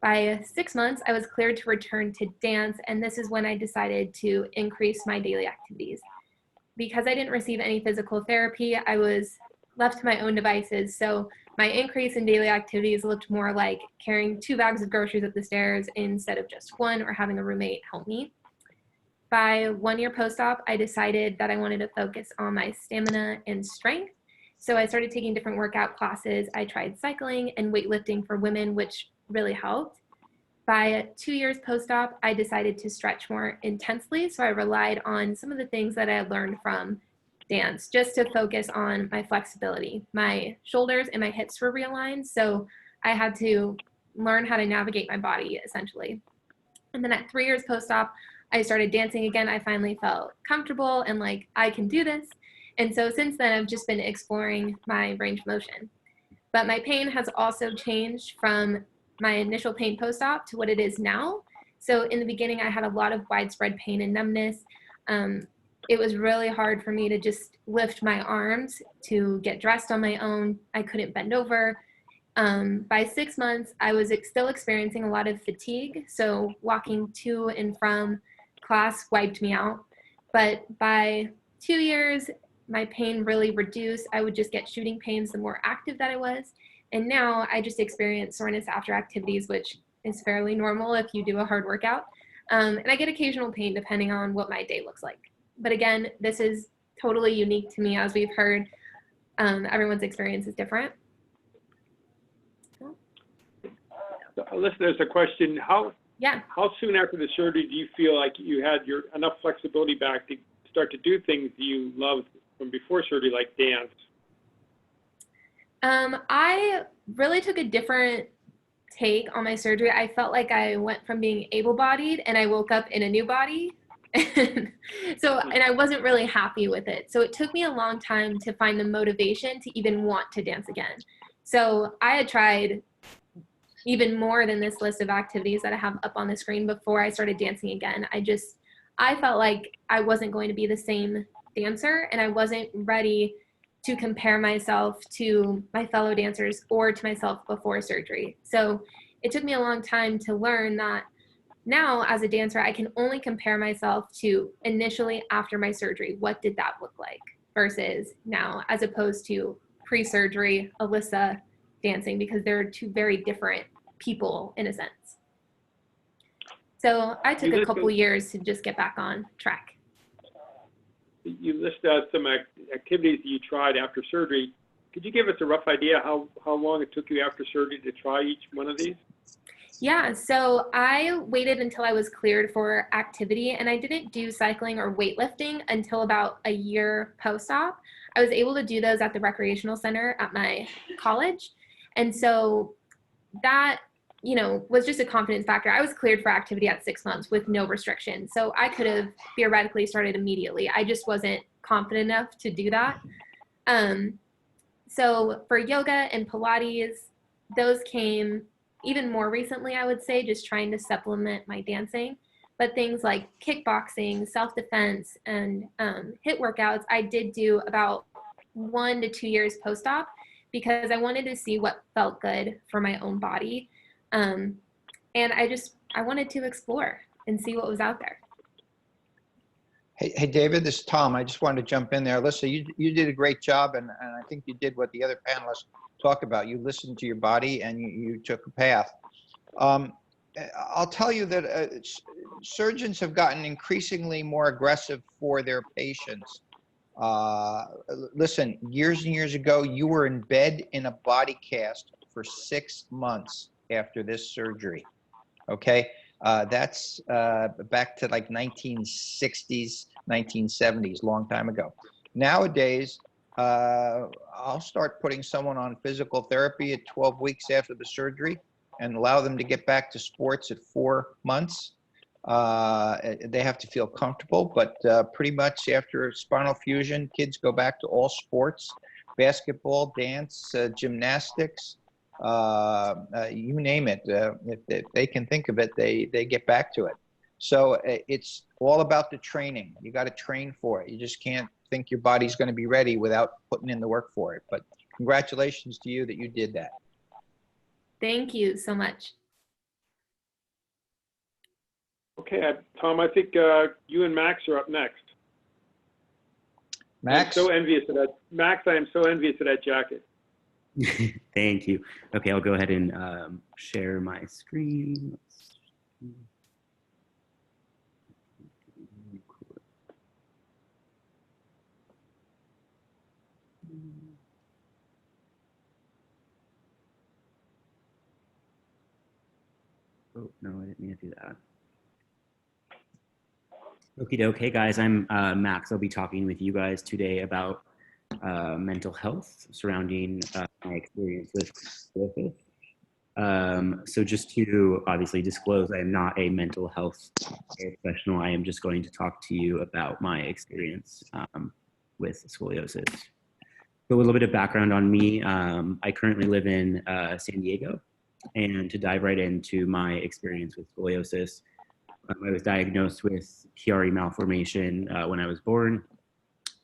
By 6 months, I was cleared to return to dance, and this is when I decided to increase my daily activities. Because I didn't receive any physical therapy, I was left to my own devices. So my increase in daily activities looked more like carrying 2 bags of groceries up the stairs instead of just 1, or having a roommate help me. By 1 year post-op, I decided that I wanted to focus on my stamina and strength. So I started taking different workout classes. I tried cycling and weightlifting for women, which really helped. By 2 years post-op, I decided to stretch more intensely. So I relied on some of the things that I had learned from dance, just to focus on my flexibility. My shoulders and my hips were realigned, so I had to learn how to navigate my body, essentially. And then at 3 years post-op, I started dancing again. I finally felt comfortable and like, I can do this. And so since then, I've just been exploring my range of motion. But my pain has also changed from my initial pain post-op to what it is now. So in the beginning, I had a lot of widespread pain and numbness. It was really hard for me to just lift my arms to get dressed on my own. I couldn't bend over. By 6 months, I was still experiencing a lot of fatigue. So walking to and from class wiped me out. But by 2 years, my pain really reduced. I would just get shooting pains the more active that I was. And now I just experience soreness after activities, which is fairly normal if you do a hard workout. And I get occasional pain depending on what my day looks like. But again, this is totally unique to me, as we've heard. Everyone's experience is different. Listen, there's a question. How soon after the surgery do you feel like you had enough flexibility back to start to do things you loved from before surgery, like dance? I really took a different take on my surgery. I felt like I went from being able-bodied and I woke up in a new body. And I wasn't really happy with it. So it took me a long time to find the motivation to even want to dance again. So I had tried even more than this list of activities that I have up on the screen before I started dancing again. I felt like I wasn't going to be the same dancer, and I wasn't ready to compare myself to my fellow dancers or to myself before surgery. So it took me a long time to learn that now as a dancer, I can only compare myself to initially after my surgery. What did that look like versus now, as opposed to pre-surgery Alyssa dancing, because they're two very different people in a sense. So I took a couple years to just get back on track. You list out some activities that you tried after surgery. Could you give us a rough idea how long it took you after surgery to try each one of these? Yeah, so I waited until I was cleared for activity, and I didn't do cycling or weightlifting until about a year post-op. I was able to do those at the recreational center at my college. And so that, was just a confidence factor. I was cleared for activity at 6 months with no restriction. So I could have theoretically started immediately. I just wasn't confident enough to do that. So for yoga and Pilates, those came even more recently, I would say, just trying to supplement my dancing. But things like kickboxing, self-defense, and HIIT workouts, I did do about 1 to 2 years post-op because I wanted to see what felt good for my own body. And I wanted to explore and see what was out there. Hey, David, this is Tom. I just wanted to jump in there. Alyssa, you did a great job, and I think you did what the other panelists talk about. You listened to your body and you took a path. I'll tell you that surgeons have gotten increasingly more aggressive for their patients. Listen, years and years ago, you were in bed in a body cast for 6 months after this surgery. Okay, that's back to like 1960s, 1970s, long time ago. Nowadays, I'll start putting someone on physical therapy at 12 weeks after the surgery and allow them to get back to sports at 4 months. They have to feel comfortable, but pretty much after spinal fusion, kids go back to all sports: basketball, dance, gymnastics, you name it. If they can think of it, they get back to it. So it's all about the training. You got to train for it. You just can't think your body's going to be ready without putting in the work for it. But congratulations to you that you did that. Thank you so much. Okay, Tom, I think you and Max are up next. Max? I'm so envious of that. Max, I am so envious of that jacket. Thank you. Okay, I'll go ahead and share my screen. Oh, no, I didn't mean to do that. Okie doke. Hey guys, I'm Max. I'll be talking with you guys today about mental health surrounding my experience with scoliosis. So just to obviously disclose, I am not a mental health professional. I am just going to talk to you about my experience with scoliosis. So a little bit of background on me. I currently live in San Diego, and to dive right into my experience with scoliosis, I was diagnosed with Chiari malformation when I was born,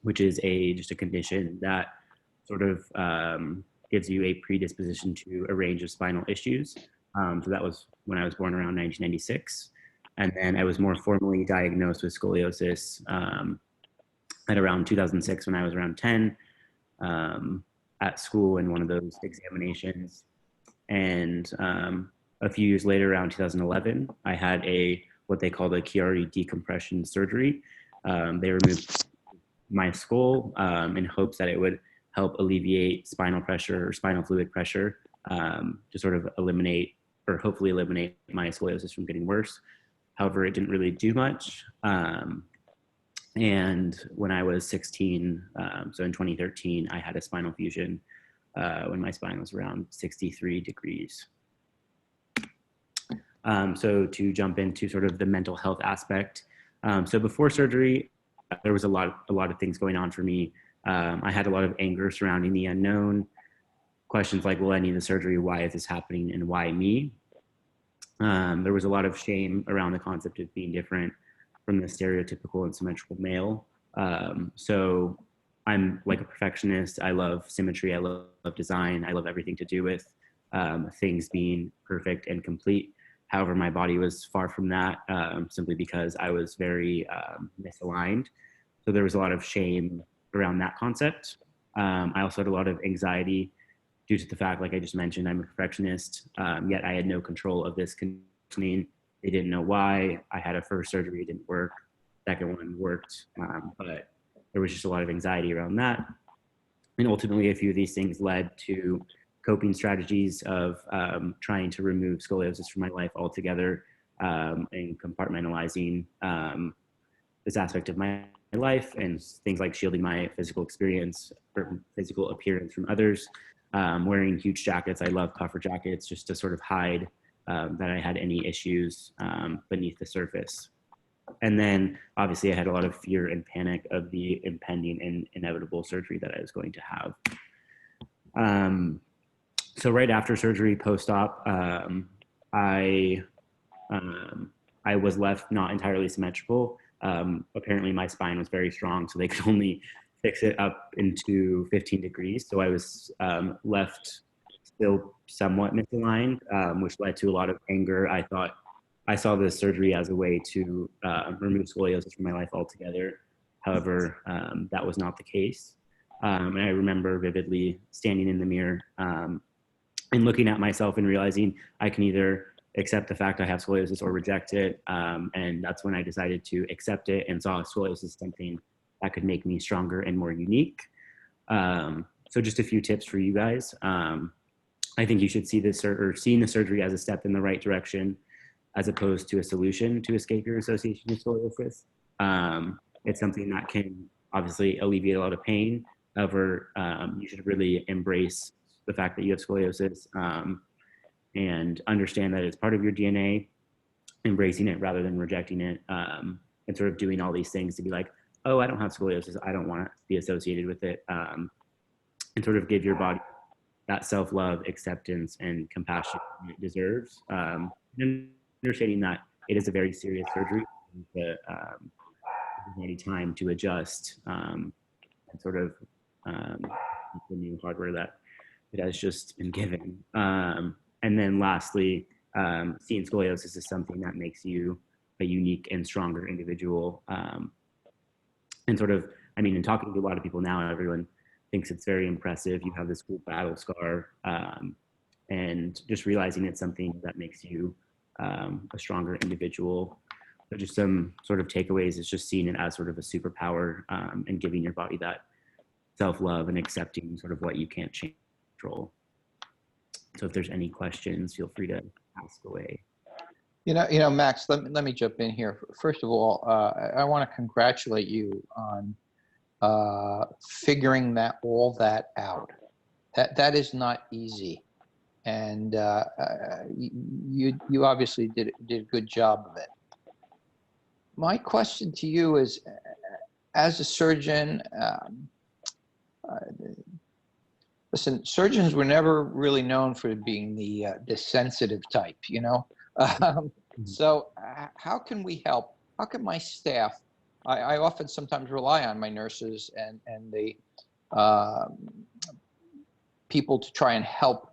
which is just a condition that sort of gives you a predisposition to a range of spinal issues. So that was when I was born around 1996. And then I was more formally diagnosed with scoliosis at around 2006 when I was around 10 at school in one of those examinations. And a few years later, around 2011, I had what they called a Chiari decompression surgery. They removed my skull in hopes that it would help alleviate spinal pressure or spinal fluid pressure to sort of eliminate or hopefully eliminate my scoliosis from getting worse. However, it didn't really do much. And when I was 16, so in 2013, I had a spinal fusion when my spine was around 63 degrees. So to jump into sort of the mental health aspect. So before surgery, there was a lot of things going on for me. I had a lot of anger surrounding the unknown, questions like, will I need the surgery? Why is this happening? And why me? There was a lot of shame around the concept of being different from the stereotypical and symmetrical male. So I'm like a perfectionist. I love symmetry. I love design. I love everything to do with things being perfect and complete. However, my body was far from that simply because I was very misaligned. So there was a lot of shame around that concept. I also had a lot of anxiety due to the fact, like I just mentioned, I'm a perfectionist, yet I had no control of this conditioning. They didn't know why. I had a first surgery, it didn't work. Second one worked, but there was just a lot of anxiety around that. And ultimately, a few of these things led to coping strategies of trying to remove scoliosis from my life altogether and compartmentalizing this aspect of my life and things like shielding my physical experience or physical appearance from others, wearing huge jackets. I love puffer jackets just to sort of hide that I had any issues beneath the surface. And then obviously I had a lot of fear and panic of the impending and inevitable surgery that I was going to have. So right after surgery, post-op, I was left not entirely symmetrical. Apparently my spine was very strong, so they could only fix it up into 15 degrees. So I was left still somewhat misaligned, which led to a lot of anger. I saw this surgery as a way to remove scoliosis from my life altogether. However, that was not the case. And I remember vividly standing in the mirror and looking at myself and realizing I can either accept the fact I have scoliosis or reject it. And that's when I decided to accept it and saw scoliosis as something that could make me stronger and more unique. So just a few tips for you guys. I think you should see this or seeing the surgery as a step in the right direction as opposed to a solution to escape your association with scoliosis. It's something that can obviously alleviate a lot of pain. However, you should really embrace the fact that you have scoliosis and understand that it's part of your DNA, embracing it rather than rejecting it, and sort of doing all these things to be like, oh, I don't have scoliosis, I don't want to be associated with it, and sort of give your body that self-love, acceptance, and compassion it deserves. And understanding that it is a very serious surgery, that any time to adjust and sort of the new hardware that it has just been given. And then lastly, seeing scoliosis is something that makes you a unique and stronger individual. And sort of, I mean, in talking to a lot of people now, everyone thinks it's very impressive. You have this cool battle scar, and just realizing it's something that makes you a stronger individual. So just some sort of takeaways is just seeing it as sort of a superpower and giving your body that self-love and accepting sort of what you can't change, control. So if there's any questions, feel free to ask away. You know, Max, let me jump in here. First of all, I want to congratulate you on figuring all that out. That is not easy, and you obviously did a good job of it. My question to you is, as a surgeon, listen, surgeons were never really known for being the sensitive type, you know. So how can we help? How can my staff, I often sometimes rely on my nurses and the people to try and help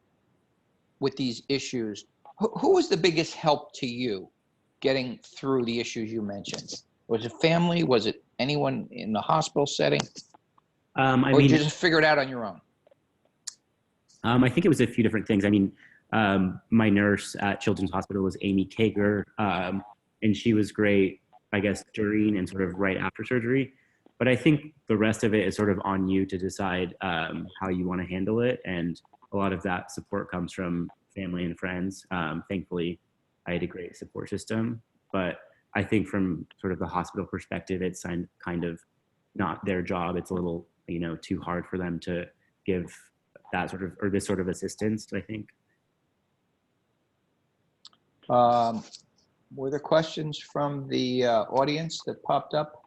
with these issues. Who was the biggest help to you getting through the issues you mentioned? Was it family? Was it anyone in the hospital setting? I Or did mean, you just figure it out on your own? I think it was a few different things. I mean, my nurse at Children's Hospital was Amy Kager, and she was great, I guess, during and sort of right after surgery. But I think the rest of it is sort of on you to decide how you want to handle it. And a lot of that support comes from family and friends. Thankfully, I had a great support system. But I think from sort of the hospital perspective, it's kind of not their job. It's a little, too hard for them to give that sort of, or this sort of assistance, I think. Were there questions from the audience that popped up?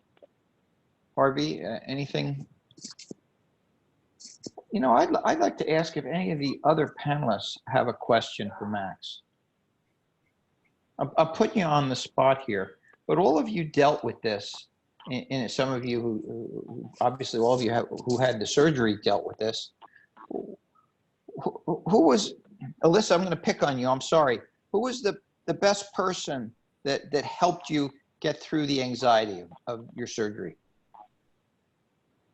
Harvey, anything? I'd like to ask if any of the other panelists have a question for Max. I'm putting you on the spot here, but all of you dealt with this. And some of you who obviously all of you who had the surgery dealt with this. Who was, Alyssa, I'm going to pick on you. I'm sorry. Who was the best person that helped you get through the anxiety of your surgery?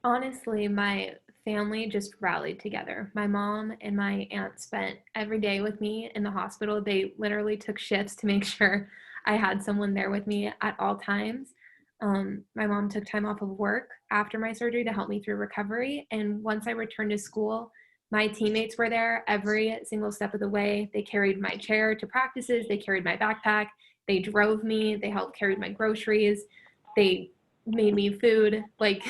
Honestly, my family just rallied together. My mom and my aunt spent every day with me in the hospital. They literally took shifts to make sure I had someone there with me at all times. My mom took time off of work after my surgery to help me through recovery. And once I returned to school, my teammates were there every single step of the way. They carried my chair to practices. They carried my backpack. They drove me. They helped carry my groceries. They made me food. Like,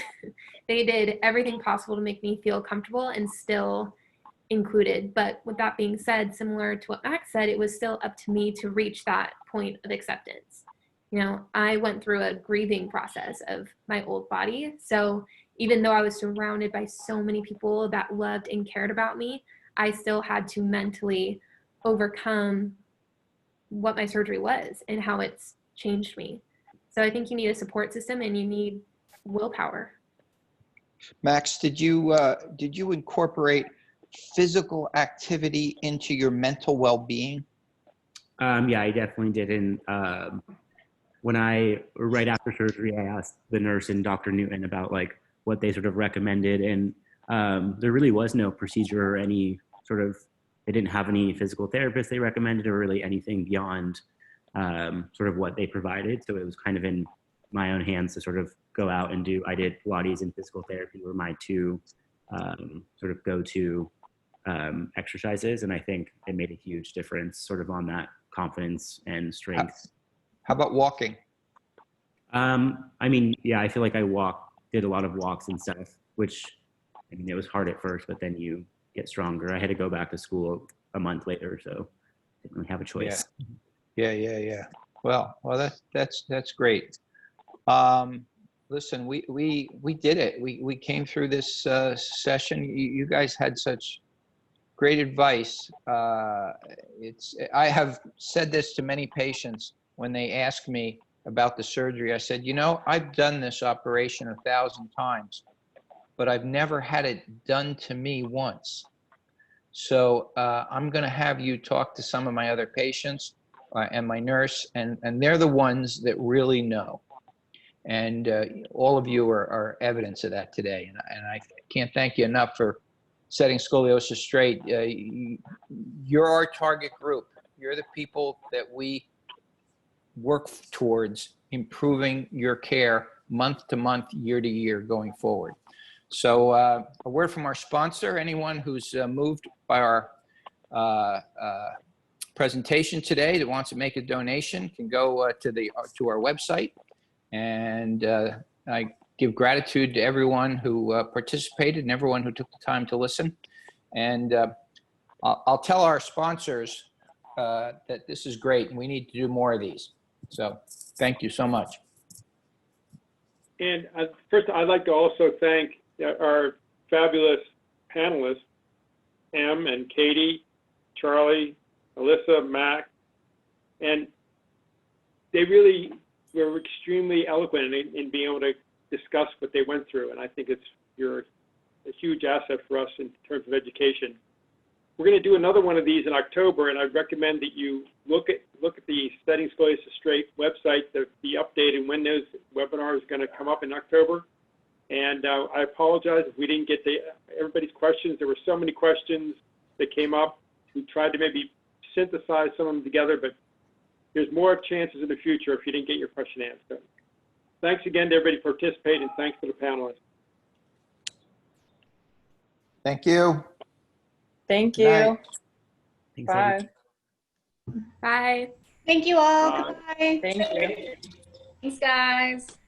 they did everything possible to make me feel comfortable and still included. But with that being said, similar to what Max said, it was still up to me to reach that point of acceptance. I went through a grieving process of my old body. So even though I was surrounded by so many people that loved and cared about me, I still had to mentally overcome what my surgery was and how it's changed me. So I think you need a support system and you need willpower. Max, did you incorporate physical activity into your mental well-being? Yeah, I definitely did. And right after surgery, I asked the nurse and Dr. Newton about like what they sort of recommended. And there really was no procedure or any sort of, they didn't have any physical therapists they recommended or really anything beyond sort of what they provided. So it was kind of in my own hands to sort of go out and I did Pilates and physical therapy were my two sort of go-to exercises. And I think it made a huge difference sort of on that confidence and strength. How about walking? I mean, yeah, I feel like I did a lot of walks and stuff, which, I mean, it was hard at first, but then you get stronger. I had to go back to school a month later, so didn't really have a choice. Yeah. Well, that's great. Listen, we did it. We came through this session. You guys had such great advice. I have said this to many patients when they ask me about the surgery. I said, I've done this operation 1,000 times, but I've never had it done to me once. So I'm going to have you talk to some of my other patients and my nurse, and they're the ones that really know. And all of you are evidence of that today. And I can't thank you enough for setting scoliosis straight. You're our target group. You're the people that we work towards improving your care month to month, year to year going forward. So a word from our sponsor. Anyone who's moved by our presentation today that wants to make a donation can go to our website. And I give gratitude to everyone who participated and everyone who took the time to listen. And I'll tell our sponsors that this is great and we need to do more of these. So thank you so much. And first, I'd like to also thank our fabulous panelists, Em and Katie, Charlie, Alyssa, Mac, and they really were extremely eloquent in being able to discuss what they went through. And I think you're a huge asset for us in terms of education. We're going to do another one of these in October, and I'd recommend that you look at the Setting Scoliosis Straight website, the update, and when those webinars are going to come up in October. And I apologize if we didn't get to everybody's questions. There were so many questions that came up. We tried to maybe synthesize some of them together, but there's more chances in the future if you didn't get your question answered. Thanks again to everybody participating, and thanks to the panelists. Thank you. Thank Good night. you. Thanks, everyone. Bye. Bye. Thank you all. Bye. Goodbye. Thank you. Thanks, guys.